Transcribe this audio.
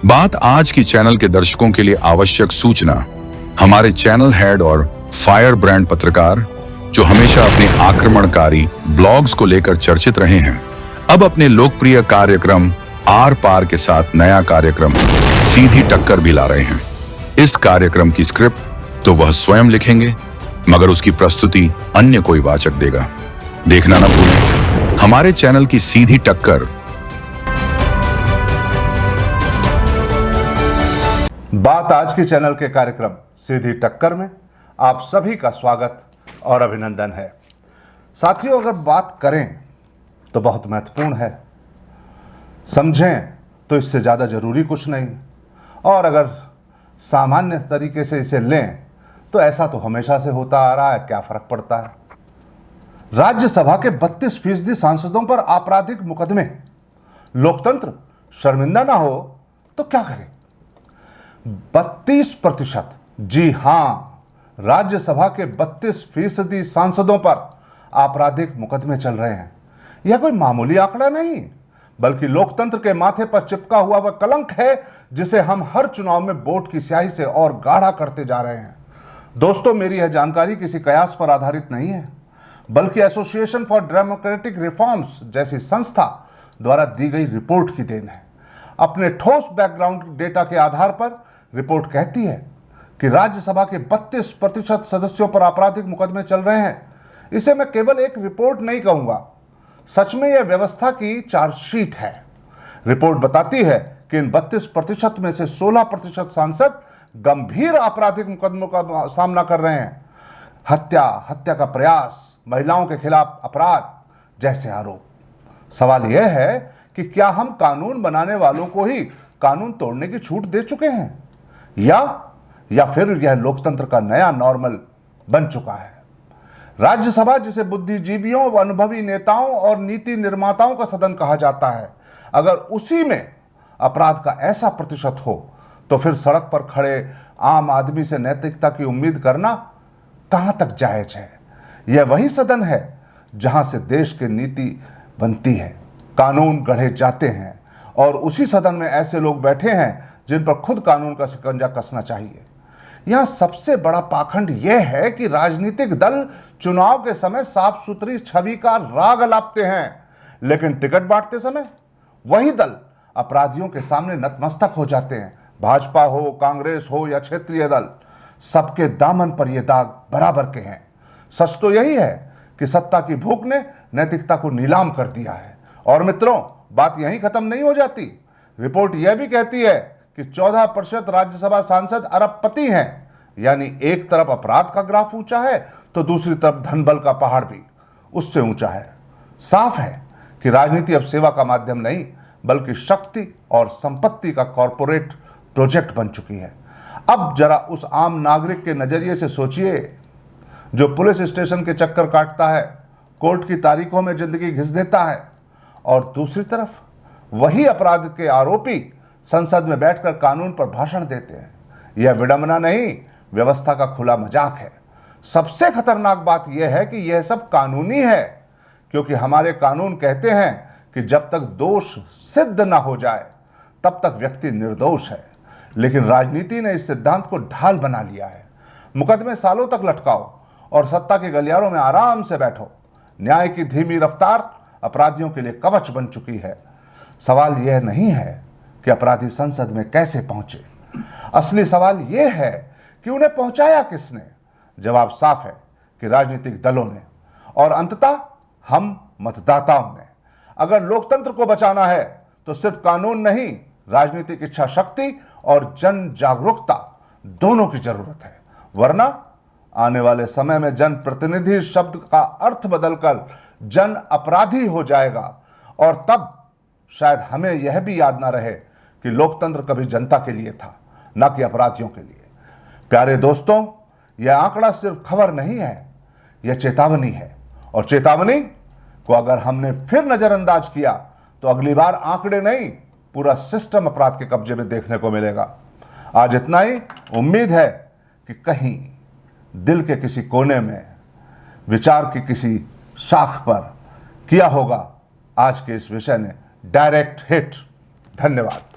बात आज की चैनल के दर्शकों के लिए आवश्यक सूचना। हमारे चैनल हेड और फायर ब्रांड पत्रकार जो हमेशा अपने आक्रमणकारी ब्लॉग्स को लेकर चर्चित रहे हैं, अब अपने लोकप्रिय कार्यक्रम आर पार के साथ नया कार्यक्रम सीधी टक्कर भी ला रहे हैं। इस कार्यक्रम की स्क्रिप्ट तो वह स्वयं लिखेंगे, मगर उसकी प्रस्तुति अन्य कोई वाचक देगा। देखना न भूलें हमारे चैनल की सीधी टक्कर। बात आज के चैनल के कार्यक्रम सीधी टक्कर में आप सभी का स्वागत और अभिनंदन है। साथियों, अगर बात करें तो बहुत महत्वपूर्ण है, समझें तो इससे ज़्यादा जरूरी कुछ नहीं, और अगर सामान्य तरीके से इसे लें तो ऐसा तो हमेशा से होता आ रहा है, क्या फर्क पड़ता है। राज्यसभा के 32% सांसदों पर आपराधिक मुकदमे, लोकतंत्र शर्मिंदा ना हो तो क्या करे। 32%, जी हां, राज्यसभा के 32% सांसदों पर आपराधिक मुकदमे चल रहे हैं। यह कोई मामूली आंकड़ा नहीं, बल्कि लोकतंत्र के माथे पर चिपका हुआ वह कलंक है जिसे हम हर चुनाव में वोट की स्याही से और गाढ़ा करते जा रहे हैं। दोस्तों, मेरी यह जानकारी किसी कयास पर आधारित नहीं है, बल्कि एसोसिएशन फॉर डेमोक्रेटिक रिफॉर्म्स जैसी संस्था द्वारा दी गई रिपोर्ट की देन है। अपने ठोस बैकग्राउंड डेटा के आधार पर रिपोर्ट कहती है कि राज्यसभा के 32% सदस्यों पर आपराधिक मुकदमे चल रहे हैं। इसे मैं केवल एक रिपोर्ट नहीं कहूंगा, सच में यह व्यवस्था की चार्जशीट है। रिपोर्ट बताती है कि इन 32% में से 16% सांसद गंभीर आपराधिक मुकदमों का सामना कर रहे हैं। हत्या का प्रयास, महिलाओं के खिलाफ अपराध जैसे आरोप। सवाल यह है कि क्या हम कानून बनाने वालों को ही कानून तोड़ने की छूट दे चुके हैं, या फिर यह लोकतंत्र का नया नॉर्मल बन चुका है। राज्यसभा, जिसे बुद्धिजीवियों, अनुभवी नेताओं और नीति निर्माताओं का सदन कहा जाता है, अगर उसी में अपराध का ऐसा प्रतिशत हो तो फिर सड़क पर खड़े आम आदमी से नैतिकता की उम्मीद करना कहां तक जायज है। यह वही सदन है जहां से देश की नीति बनती है, कानून गढ़े जाते हैं, और उसी सदन में ऐसे लोग बैठे हैं जिन पर खुद कानून का शिकंजा कसना चाहिए। यहां सबसे बड़ा पाखंड यह है कि राजनीतिक दल चुनाव के समय साफ सुथरी छवि का राग अलापते हैं, लेकिन टिकट बांटते समय वही दल अपराधियों के सामने नतमस्तक हो जाते हैं। भाजपा हो, कांग्रेस हो या क्षेत्रीय दल, सबके दामन पर यह दाग बराबर के हैं। सच तो यही है कि सत्ता की भूख ने नैतिकता को नीलाम कर दिया है। और मित्रों, बात यहीं खत्म नहीं हो जाती। रिपोर्ट यह भी कहती है कि 14% राज्यसभा सांसद अरबपति हैं, यानी एक तरफ अपराध का ग्राफ ऊंचा है तो दूसरी तरफ धनबल का पहाड़ भी उससे ऊंचा है। साफ है कि राजनीति अब सेवा का माध्यम नहीं, बल्कि शक्ति और संपत्ति का कॉरपोरेट प्रोजेक्ट बन चुकी है। अब जरा उस आम नागरिक के नजरिए से सोचिए जो पुलिस स्टेशन के चक्कर काटता है, कोर्ट की तारीखों में जिंदगी घिस देता है, और दूसरी तरफ वही अपराध के आरोपी संसद में बैठकर कानून पर भाषण देते हैं। यह विडंबना नहीं, व्यवस्था का खुला मजाक है। सबसे खतरनाक बात यह है कि यह सब कानूनी है, क्योंकि हमारे कानून कहते हैं कि जब तक दोष सिद्ध ना हो जाए तब तक व्यक्ति निर्दोष है। लेकिन राजनीति ने इस सिद्धांत को ढाल बना लिया है। मुकदमे सालों तक लटकाओ और सत्ता के गलियारों में आराम से बैठो। न्याय की धीमी रफ्तार अपराधियों के लिए कवच बन चुकी है। सवाल यह नहीं है कि अपराधी संसद में कैसे पहुंचे, असली सवाल यह है कि उन्हें पहुंचाया किसने। जवाब साफ है कि राजनीतिक दलों ने, और अंततः हम मतदाताओं ने। अगर लोकतंत्र को बचाना है तो सिर्फ कानून नहीं, राजनीतिक इच्छा शक्ति और जन जागरूकता दोनों की जरूरत है। वरना आने वाले समय में जन प्रतिनिधि शब्द का अर्थ बदलकर जन अपराधी हो जाएगा, और तब शायद हमें यह भी याद ना रहे कि लोकतंत्र कभी जनता के लिए था, न कि अपराधियों के लिए। प्यारे दोस्तों, यह आंकड़ा सिर्फ खबर नहीं है, यह चेतावनी है, और चेतावनी को अगर हमने फिर नजरअंदाज किया तो अगली बार आंकड़े नहीं, पूरा सिस्टम अपराध के कब्जे में देखने को मिलेगा। आज इतना ही। उम्मीद है कि कहीं दिल के किसी कोने में विचार की किसी शाख पर किया होगा आज के इस विषय ने डायरेक्ट हिट। धन्यवाद।